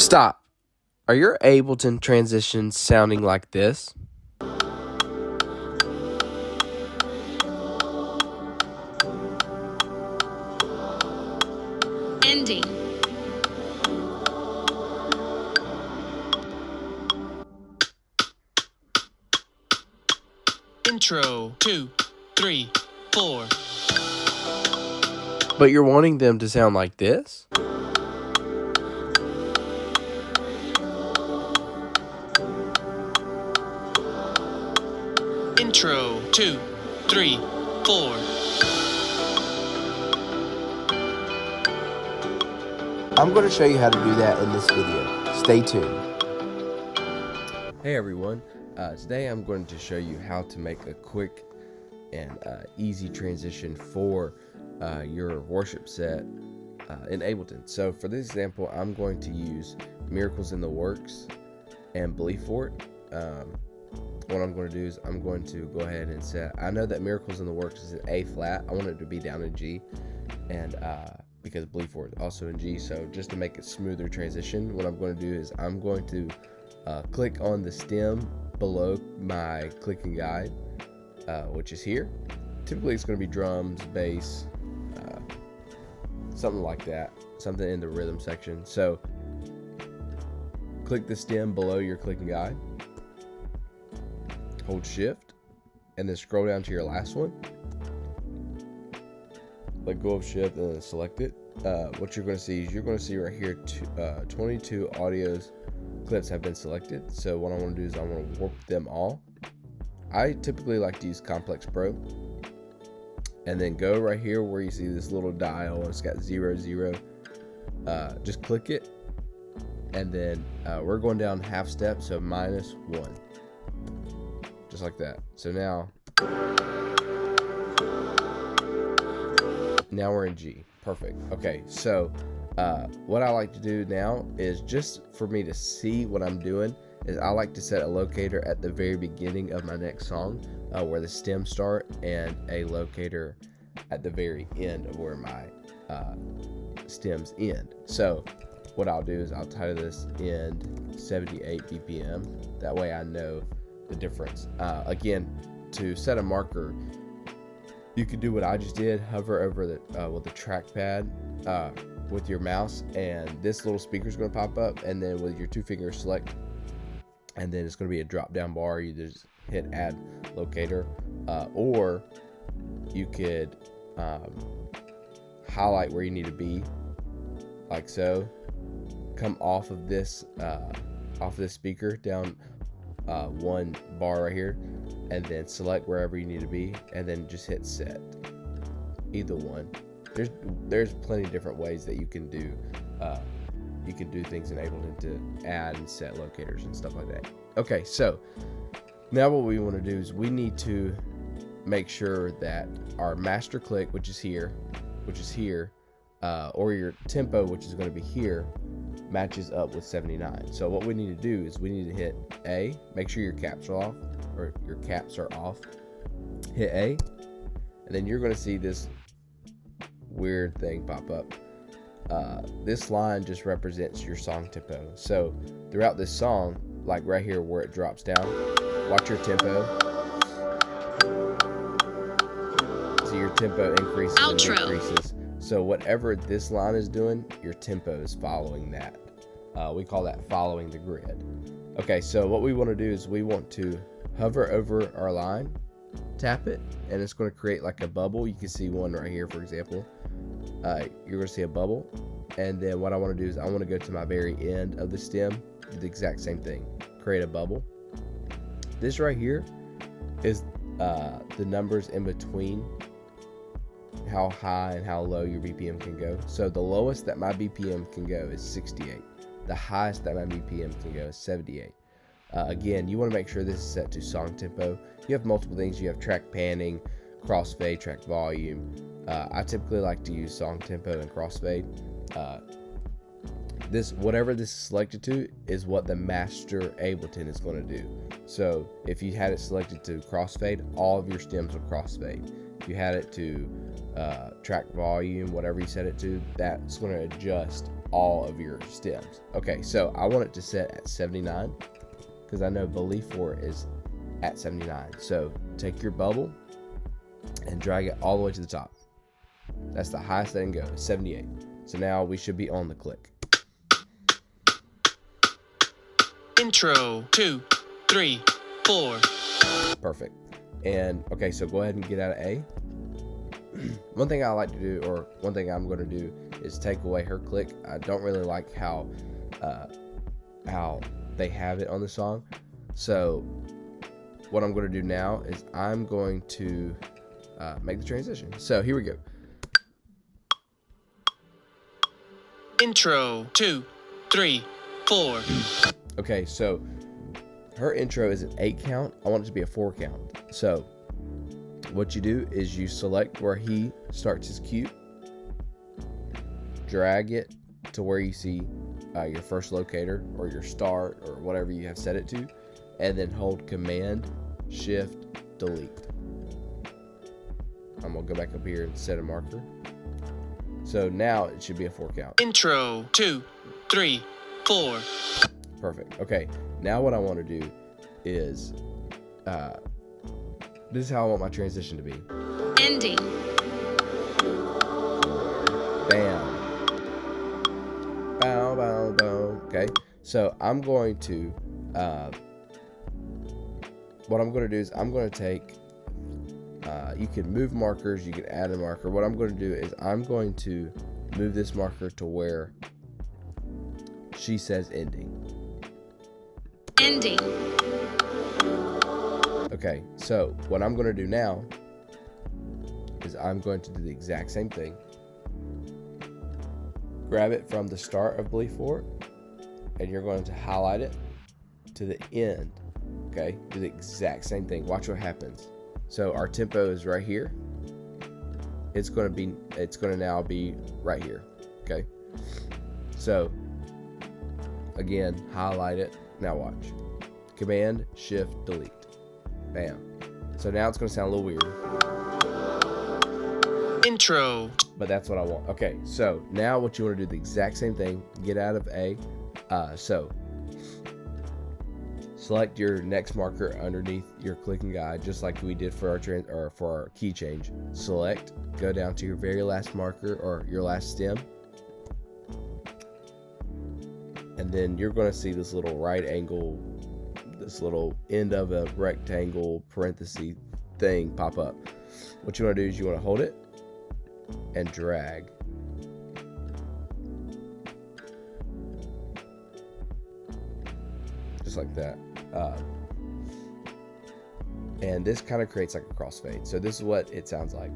Stop. Are your Ableton transitions sounding like this? Ending. Intro, 2, 3, 4. But you're wanting them to sound like this? Intro, 2, 3, 4. I'm going to show you how to do that in this video. Stay tuned. Hey everyone, today I'm going to show you how to make a quick and easy transition for your worship set in Ableton. So for this example, I'm going to use Miracles in the Works and Believe for It. What I'm going to do is I'm going to go ahead and set, I know that Miracles in the Works is an A flat. I want it to be down in G, and because Believe for It is also in G. So just to make it smoother transition, what I'm going to do is I'm going to click on the stem below my clicking guide, which is here. Typically it's going to be drums, bass, something like that, something in the rhythm section. So click the stem below your clicking guide, hold shift, and then scroll down to your last one. Let go of shift and then select it. What you're going to see is you're going to see right here 22 audios clips have been selected. So what I want to do is I want to warp them all. I typically like to use Complex Pro, and then go right here where you see this little dial and it's got 0, 0. Just click it, and then we're going down half step, so -1, just like that. So now we're in G. Perfect. Okay, so what I like to do now is, just for me to see what I'm doing, is I like to set a locator at the very beginning of my next song, where the stems start, and a locator at the very end of where my stems end. So what I'll do is I'll title this end 78 BPM. That way I know the difference. Again, to set a marker, you can do what I just did, hover over the with the trackpad with your mouse, and this little speaker is going to pop up, and then with your 2 fingers select, and then it's going to be a drop down bar. You just hit add locator, or you could highlight where you need to be, like so. Come off of this speaker down 1 bar right here, and then select wherever you need to be, and then just hit set. Either one. There's plenty of different ways that you can do things in Ableton to add and set locators and stuff like that. Okay, so now what we want to do is we need to make sure that our master click, which is here, or your tempo, which is going to be here, matches up with 79. So what we need to do is we need to hit A, make sure your caps are off, hit A, and then you're going to see this weird thing pop up. This line just represents your song tempo. So throughout this song, like right here where it drops down, watch your tempo. So your tempo increases and decreases. So whatever this line is doing, your tempo is following that. We call that following the grid. Okay, so what we want to do is we want to hover over our line, tap it, and it's going to create like a bubble. You can see one right here, for example. You're going to see a bubble, and then what I want to do is I want to go to my very end of the stem, do the exact same thing, create a bubble. This right here is the numbers in between how high and how low your BPM can go. So the lowest that my BPM can go is 68. The highest that my BPM can go is 78. Again, you want to make sure this is set to song tempo. You have multiple things. You have track panning, crossfade, track volume. I typically like to use song tempo and crossfade. Whatever this is selected to is what the master Ableton is going to do. So if you had it selected to crossfade, all of your stems will crossfade. if you had it to track volume, whatever you set it to, that's going to adjust all of your stems. Okay, so I want it to set at 79 because I know Belief 4 is at 79. So take your bubble and drag it all the way to the top. That's the highest that can go, 78. So now we should be on the click. Intro 2, 3, 4. Perfect. And okay, so go ahead and get out of A. One thing I like to do, or one thing I'm going to do, is take away her click. I don't really like how they have it on the song. So what I'm going to do now is I'm going to make the transition. So here we go. Intro 2, 3, 4. Okay, so her intro is an 8 count. I want it to be a 4 count. So what you do is you select where he starts his cue, drag it to where you see your first locator or your start or whatever you have set it to, and then hold Command Shift Delete. I'm gonna go back up here and set a marker. So now it should be a 4 count. Intro 2, 3, 4. Perfect. Okay, now what I want to do is this is how I want my transition to be. Ending. Bam. Bow, bow, bow. Okay, so I'm going to what I'm going to do is I'm going to take you can move markers, you can add a marker. What I'm going to do is I'm going to move this marker to where she says ending. Ending. Okay, so what I'm going to do now is I'm going to do the exact same thing. Grab it from the start of Belief 4, and you're going to highlight it to the end. Okay, do the exact same thing. Watch what happens. So our tempo is right here. It's going to now be right here. Okay, so again, highlight it. Now watch. Command Shift Delete. Bam. So now it's going to sound a little weird. Intro. But that's what I want. Okay, so now what you want to do the exact same thing. Get out of A. So select your next marker underneath your clicking guide, just like we did for our key change. Select, go down to your very last marker or your last stem, and then you're going to see this little right angle, this little end of a rectangle parenthesis thing pop up. What you want to do is you want to hold it and drag. Just like that. And this kind of creates like a crossfade. So this is what it sounds like.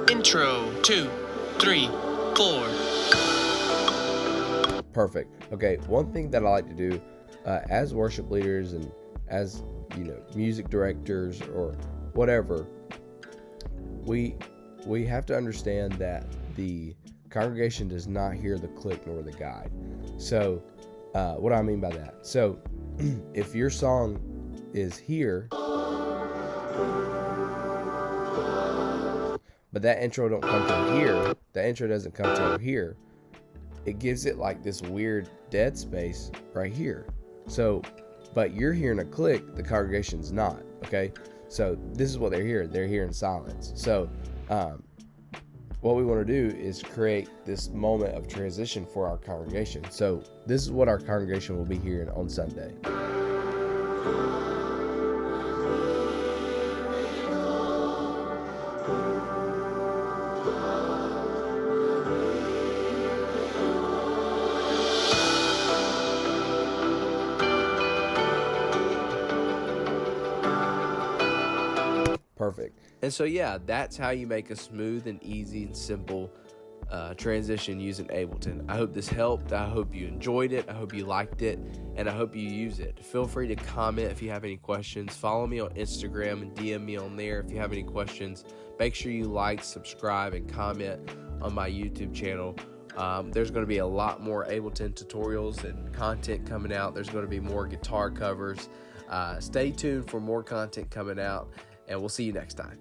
Intro 2, 3, 4. Perfect. Okay, one thing that I like to do as worship leaders and as music directors or whatever, we have to understand that the congregation does not hear the click nor the guide. So what do I mean by that? So if your song is here, but that intro don't come from here, the intro doesn't come from here, it gives it like this weird dead space right here. So, but you're hearing a click, the congregation's not, okay? So this is what they're hearing silence. So what we want to do is create this moment of transition for our congregation. So this is what our congregation will be hearing on Sunday. Perfect. And so yeah, that's how you make a smooth and easy and simple transition using Ableton. I hope this helped. I hope you enjoyed it. I hope you liked it, and I hope you use it. Feel free to comment if you have any questions. Follow me on Instagram and DM me on there if you have any questions. Make sure you like, subscribe, and comment on my YouTube channel There's going to be a lot more Ableton tutorials and content coming out. There's going to be more guitar covers. Stay tuned for more content coming out, and we'll see you next time.